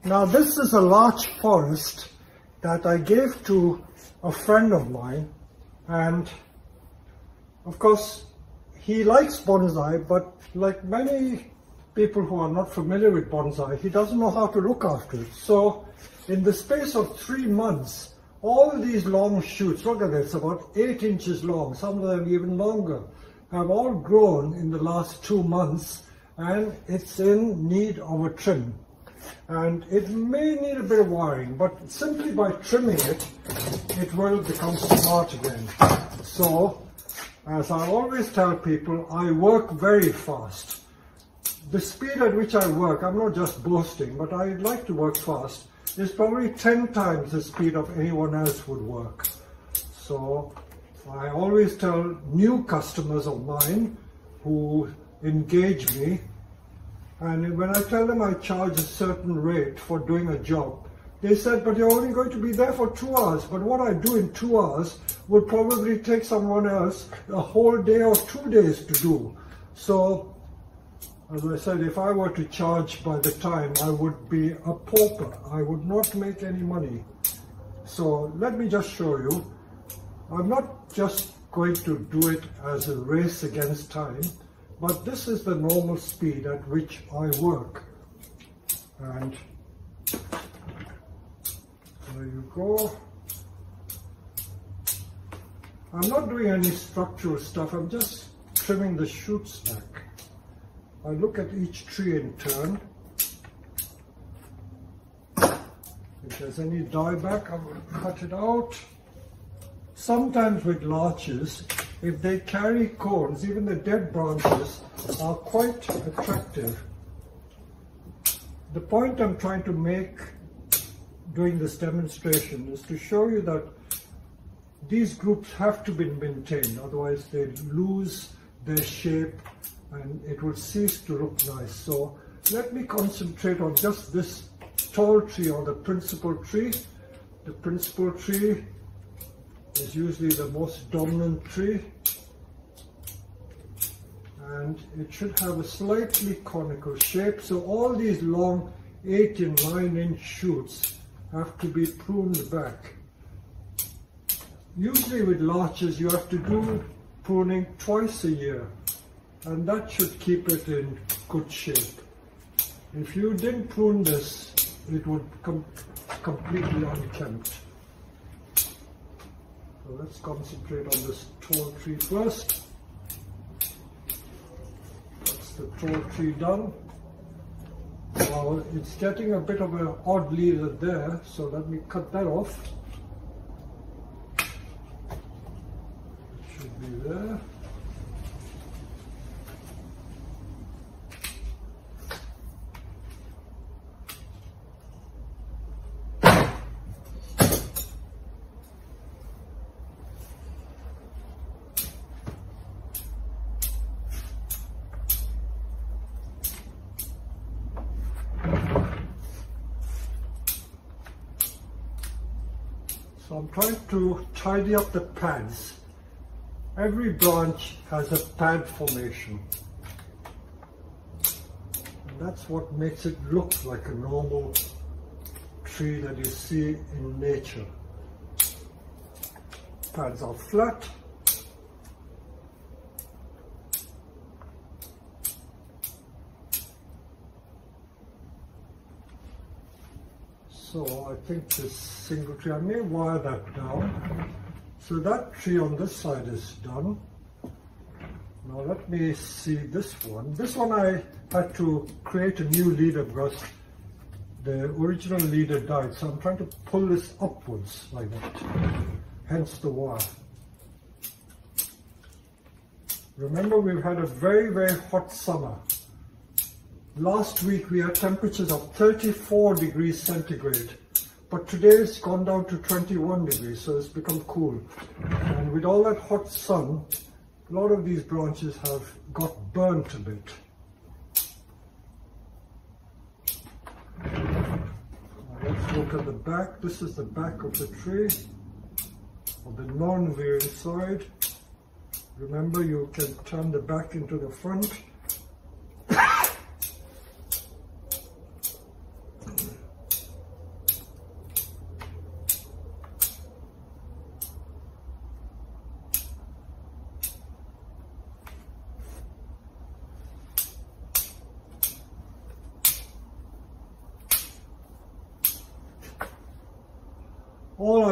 Now this is a large forest that I gave to a friend of mine, and of course he likes bonsai, but like many people who are not familiar with bonsai, he doesn't know how to look after it. So in the space of 3 months, all these long shoots, look at this, about 8 inches long, some of them even longer, have all grown in the last 2 months, and it's in need of a trim. And it may need a bit of wiring, but simply by trimming it, it will become smart again. So, as I always tell people, I work very fast. The speed at which I work, I'm not just boasting, but I like to work fast, is probably 10 times the speed of anyone else would work. So I always tell new customers of mine who engage me, and when I tell them I charge a certain rate for doing a job, they said, but you're only going to be there for 2 hours. But what I do in 2 hours would probably take someone else a whole day or 2 days to do. So, as I said, if I were to charge by the time, I would be a pauper. I would not make any money. So let me just show you. I'm not just going to do it as a race against time, but this is the normal speed at which I work. And there you go. I'm not doing any structural stuff, I'm just trimming the shoots back. I look at each tree in turn. If there's any dieback, I will cut it out. Sometimes with larches, if they carry cones, even the dead branches are quite attractive. The point I'm trying to make doing this demonstration is to show you that these groups have to be maintained, otherwise they lose their shape and it will cease to look nice. So let me concentrate on just this tall tree, or the principal tree. The principal tree is usually the most dominant tree, and it should have a slightly conical shape. So all these long 8 and 9 inch shoots have to be pruned back. Usually with larches you have to do pruning twice a year, and that should keep it in good shape. If you didn't prune this, it would come completely unkempt. So let's concentrate on this tall tree first. That's the tall tree done. Now it's getting a bit of an odd leader there, so let me cut that off. It should be there. So I'm trying to tidy up the pads. Every branch has a pad formation, and that's what makes it look like a normal tree that you see in nature. Pads are flat. So I think this single tree, I may wire that down. So that tree on this side is done. Now let me see this one. This one I had to create a new leader because the original leader died. So I'm trying to pull this upwards like that, hence the wire. Remember, we've had a very, very hot summer. Last week we had temperatures of 34 degrees centigrade, but today it's gone down to 21 degrees, so it's become cool. And with all that hot sun, a lot of these branches have got burnt a bit. Now let's look at the back. This is the back of the tree, of the non-veering side. Remember, you can turn the back into the front.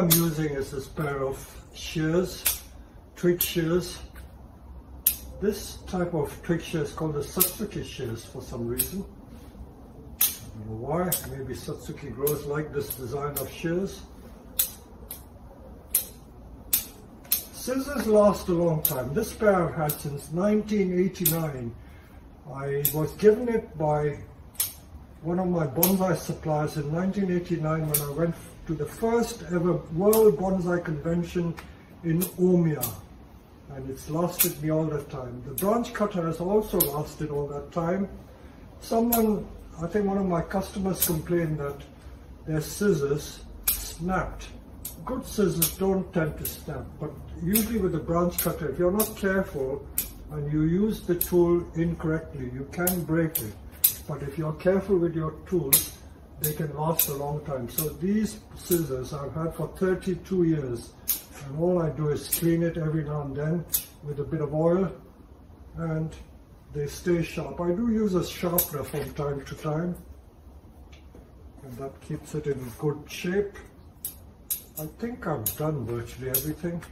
I'm using is this pair of shears, twig shears. This type of twig shear is called the Satsuki shears for some reason. I don't know why, maybe Satsuki grows like this design of shears. Scissors last a long time. This pair I've had since 1989. I was given it by one of my bonsai suppliers in 1989 when I went to the first ever World Bonsai Convention in Omiya. And it's lasted me all that time. The branch cutter has also lasted all that time. Someone, I think one of my customers complained that their scissors snapped. Good scissors don't tend to snap, but usually with the branch cutter, if you're not careful and you use the tool incorrectly, you can break it. But if you're careful with your tools, they can last a long time. So these scissors I've had for 32 years, and all I do is clean it every now and then with a bit of oil, and they stay sharp. I do use a sharpener from time to time, and that keeps it in good shape. I think I've done virtually everything.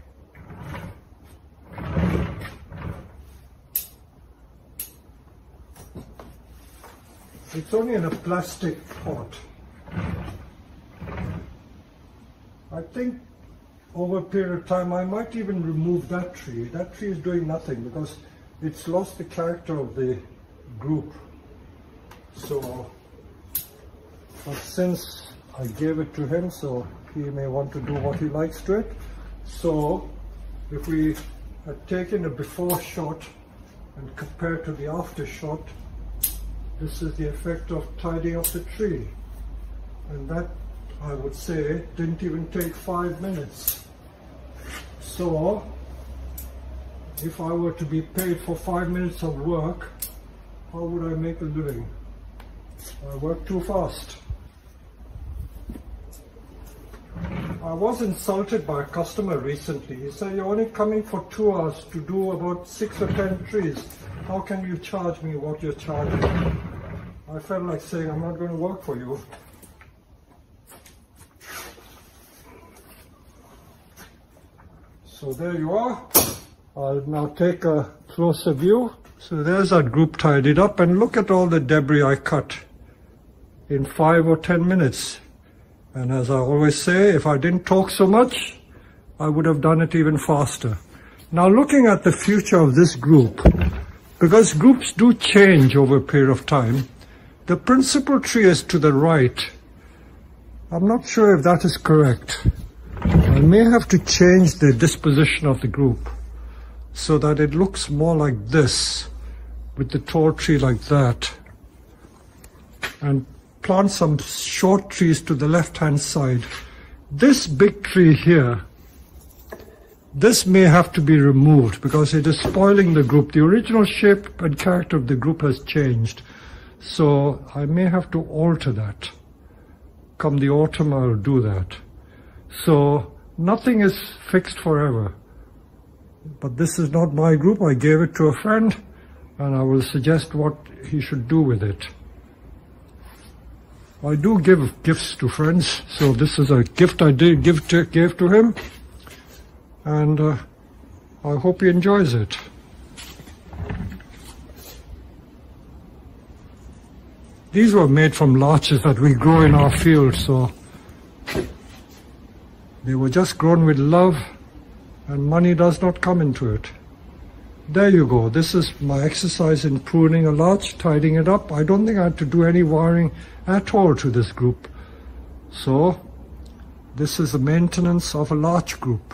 It's only in a plastic pot. I think over a period of time I might even remove that tree. That tree is doing nothing because it's lost the character of the group. So, but since I gave it to him, so he may want to do what he likes to it. So if we had taken a before shot and compared to the after shot, this is the effect of tidying up the tree. And that, I would say, didn't even take 5 minutes. So if I were to be paid for 5 minutes of work, how would I make a living? I work too fast. I was insulted by a customer recently. He said, "You're only coming for 2 hours to do about 6 or 10 trees. How can you charge me what you're charging?" I felt like saying, "I'm not going to work for you." So there you are. I'll now take a closer view. So there's that group tidied up, and look at all the debris I cut in 5 or 10 minutes. And as I always say, if I didn't talk so much, I would have done it even faster. Now looking at the future of this group, because groups do change over a period of time, the principal tree is to the right. I'm not sure if that is correct. I may have to change the disposition of the group so that it looks more like this, with the tall tree like that, and plant some short trees to the left-hand side. This big tree here, this may have to be removed because it is spoiling the group. The original shape and character of the group has changed. So I may have to alter that. Come the autumn, I'll do that. So nothing is fixed forever. But this is not my group. I gave it to a friend, and I will suggest what he should do with it. I do give gifts to friends, so this is a gift I gave to him, and I hope he enjoys it. These were made from larches that we grow in our field, so they were just grown with love, and money does not come into it. There you go. This is my exercise in pruning a larch, tidying it up. I don't think I had to do any wiring at all to this group. So this is the maintenance of a larch group.